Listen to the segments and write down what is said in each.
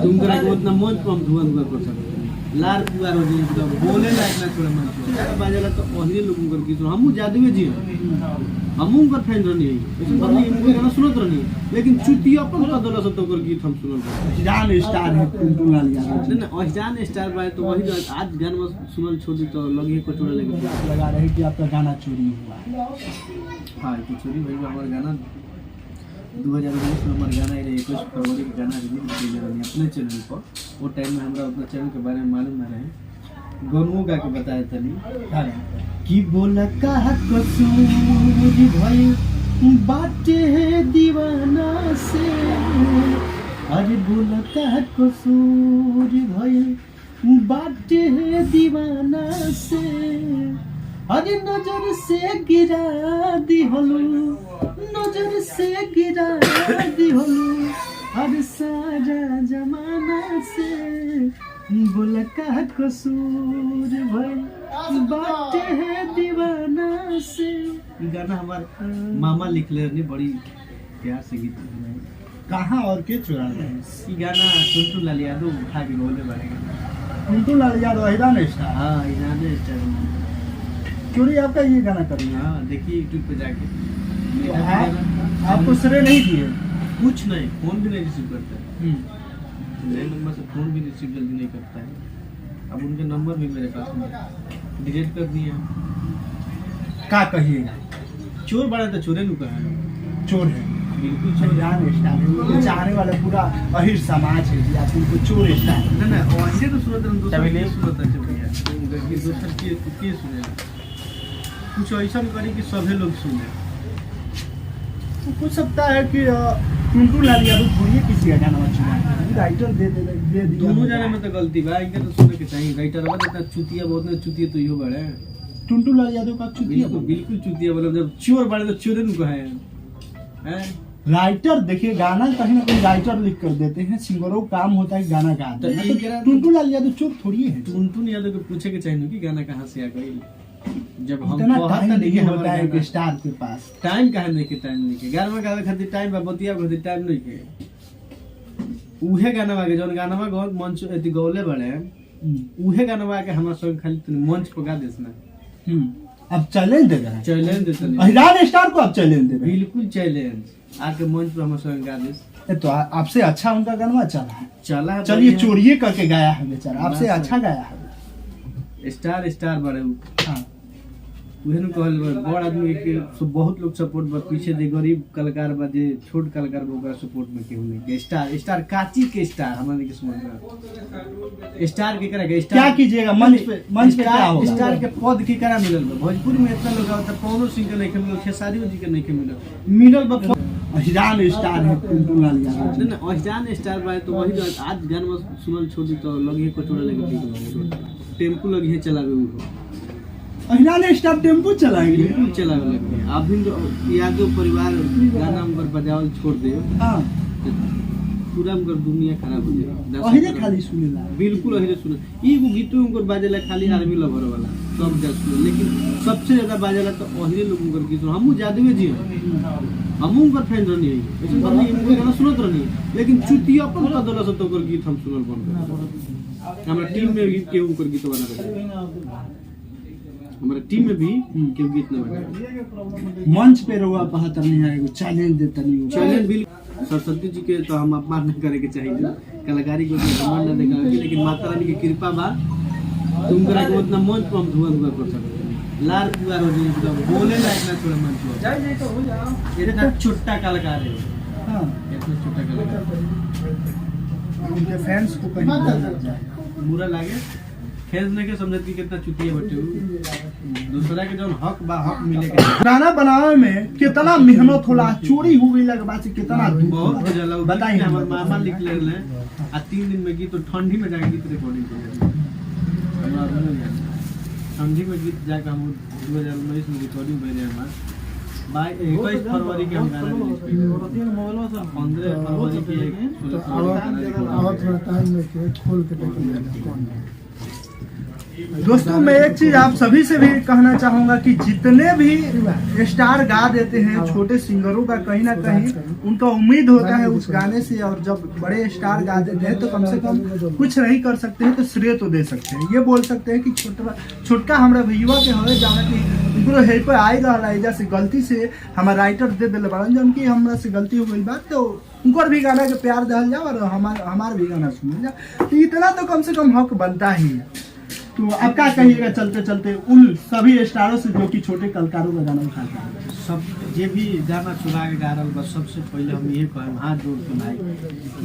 तुम करा के उतना मंच पर हम धुआं धुआं कर सकते लार पुआर हो जाए तो बोले लायक ना छोड़े मंच पर बाजेला तो ओहरे लोगन कर की तो हमहु जादुए जी हमहु कर फैन रहनी है ऐसे बल्ली इनको गाना सुनत रहनी लेकिन चुती अपन कदला सब तो कर गीत हम सुनल जान स्टार है टुनटुन लाल यादव ना अहिजान स्टार बाय तो वही आज गाना में सुनल छोड़ी तो लगी को छोड़े लगे लगा रहे कि आपका गाना चोरी हुआ हां तो चोरी भाई हमारा गाना 2019 में हमारा गाना 21 फरवरी का गाना रिलीज किया गया अपने चैनल पर वो टाइम में हमरा अपना चैनल के बारे में मालूम ना रहे गनू गा के बताया तनी कि बोला कहा कसूर भाई बाटे दीवाना से अरे बोला कहा कसूर भाई बाटे दीवाना से अरे नजर से गिरा दी हलू नजर से गिरा दी हलू अरे सारा जमाना से बोला का कसूर भाई बाटे है दीवाना से गाना हमारे मामा लिख ले रही बड़ी प्यार से गीत कहाँ और के चुरा रहे ये गाना टुनटुन लाल यादव उठा के बोले बारे टुनटुन लाल यादव ईरान स्टार हाँ ईरान स्टार चोरी आपका ये गाना कर लिया हाँ देखिए यूट्यूब पे जाके आपको श्रेय नहीं दिए कुछ नहीं फोन भी नहीं रिसीव करता है नए नंबर से फोन भी रिसीव जल्दी नहीं करता है अब उनके नंबर भी मेरे पास नहीं डिलीट कर दिए क्या कहिएगा चोर बड़ा तो चोरे नु कहा चोर है बिल्कुल चोर ईरान स्टार है उनको चाहने वाला पूरा अहिर समाज है जी आप उनको चोर स्टार ना ना ऐसे तो सुनते हैं दूसरा नहीं सुनता है भैया ये दूसरा के सुने कुछ ऐसा करी कि सभी लोग सुने हो सकता है कि टुनटुन लाल यादव थोड़ी किसी का गाना चुना राइटर दे दिया दोनों जाने में तो गलती बा इनके तो सुने के चाहिए राइटर वाला इतना चुतिया बहुत ना चुतिया तो यो बड़े टुनटुन लाल यादव का चुतिया बिल्कुल चुतिया मतलब जब चोर बड़े तो चोरे नु कहे हैं राइटर देखिए गाना कहीं ना कहीं राइटर लिख कर देते हैं सिंगरों का काम होता है गाना गा देना तो टुनटुन लाल यादव चोर थोड़ी है टुनटुन यादव को पूछे के चाहिए कि गाना कहाँ से आ गई जब हम टाइम नहीं होता है कि स्टार के पास टाइम कहाँ नहीं के टाइम नहीं के गाना गावे खातिर टाइम बा बतिया खातिर टाइम नहीं के उहे गाना वागे जौन गाना वा गौ मंच एति गौले बड़े उहे गाना वागे हमरा संग खाली तनी मंच पर गा देसना अब चैलेंज दे रहा है चैलेंज देते ईरान स्टार को अब चैलेंज दे रहे हैं बिल्कुल चैलेंज आके मंच पर हमरा संग गा देस तो आपसे अच्छा उनका गाना चला है चला चलिए चोरिए करके गाया है बेचारा आपसे अच्छा गाया है स्टार स्टार बड़े हाँ उहेन कहल बड़ आदमी के बहुत लोग सपोर्ट बा पीछे जे गरीब कलाकार बा जे छोट कलाकार बा ओकरा सपोर्ट में केहू नहीं के स्टार काची के स्टार हमरा के समझ में स्टार के करा के स्टार क्या कीजिएगा मंच पे क्या होगा स्टार के पद की करा मिलल बा भोजपुर में इतना लोग आवता पवनो सिंह के नहीं के मिलल खेसारियो जी के नहीं के मिलल बा ईरान स्टार है टुनटुन लाल यादव ना अहिजान स्टार बा तो वही आज गाना में सुनल छोड़ी तो लगी को छोड़े लगे ठीक टेम्पू लगी चलावे वो ईरान स्टार टेम्पो चलाएंगे बिल्कुल चलावे लगे अभी तो यादव परिवार गाना पर बजावल छोड़ दे हां पूरा उनकर दुनिया खराब हो जाए अहिरे खाली सुनेला बिल्कुल अहिरे सुने एगो गीत उनकर बाजेला खाली आर्मी लवर वाला सब जस लेकिन सबसे ज्यादा बाजेला तो अहिरे लोग उनकर गीत हमहु जादुए जी हमहु उनकर फैन रहनी है ऐसे बल्ली इनको गाना सुनत रहनी लेकिन चुतिया अपन कदला सब तो गीत हम सुनल बंद हमरा टीम में गीत के उनकर गीत बना रहे हमारे टीम में भी केहू गीत न बना मंच पे रहुआ पहाड़ नहीं है एगो चैलेंज देता नहीं चैलेंज बिल्कुल सरस्वती जी के तो हम अपमान नहीं करे के चाहिए कलाकारी को घमंड न दिखावे लेकिन माता रानी की कृपा बा तुम करा के उतना मंच पर हम धुआं धुआं कर सकते हैं लार पुआर हो जाए तो बोले लायक ना छोड़े मंच पर इतना छोटा कलाकार है हां इतना छोटा कलाकार उनके फैंस को कहीं बुरा लागे खेलने के समझ की कितना चुतिया बटे दूसरा के जो हक बा हक मिले के गाना बनावे में कितना मेहनत होला चोरी हो गई लगे बात कितना बहुत हो जाला बताइए हमर मामा लिख ले आ 3 दिन में गीत तो ठंडी में जाके गीत रिकॉर्डिंग कर हमरा ठंडी में गीत जाके हम 2019 में रिकॉर्डिंग कर रहे हमार 21 फरवरी के हम गाना रिलीज कर 15 फरवरी के थोड़ा टाइम में खोल के देखिए दोस्तों मैं एक चीज आप सभी से भी कहना चाहूंगा कि जितने भी स्टार गा देते हैं छोटे सिंगरों का कहीं ना कहीं उनका उम्मीद होता है उस गाने से, और जब बड़े स्टार गा देते हैं तो कम से कम कुछ नहीं कर सकते हैं तो श्रेय तो दे सकते हैं। ये बोल सकते हैं कि छोटका हमारा भैया के हमें जाना कि उनको हे पे आई रहा से गलती से हमारा राइटर दे दिल बड़न जन की हमरा से गलती हो गई बात, तो उनको भी गाना के प्यार दल जाओ और हमार भी गाना सुन जाओ, तो इतना तो कम से कम हक बनता ही है। तो अब क्या कहिएगा चलते चलते उन सभी स्टारों से जो कि छोटे कलाकारों का गाना उठाते हैं? सब जे भी गाना चुरा के गा रहा बस सबसे पहले हम ये कहें हाथ जोड़ के भाई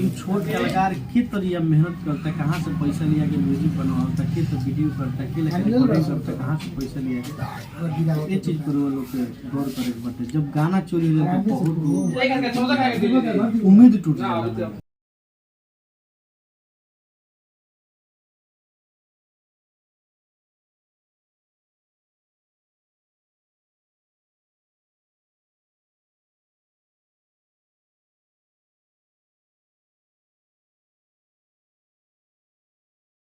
इन छोट कलाकार के तरीका मेहनत करता है, कहाँ से पैसा लिया के म्यूजिक बनवाता है, तो वीडियो करता है, रिकॉर्डिंग करता है, कहाँ से पैसा लिया के, ये चीज पर वो लोग के गौर करे बटे जब गाना चोरी हो जाता है बहुत उम्मीद टूट जाता है।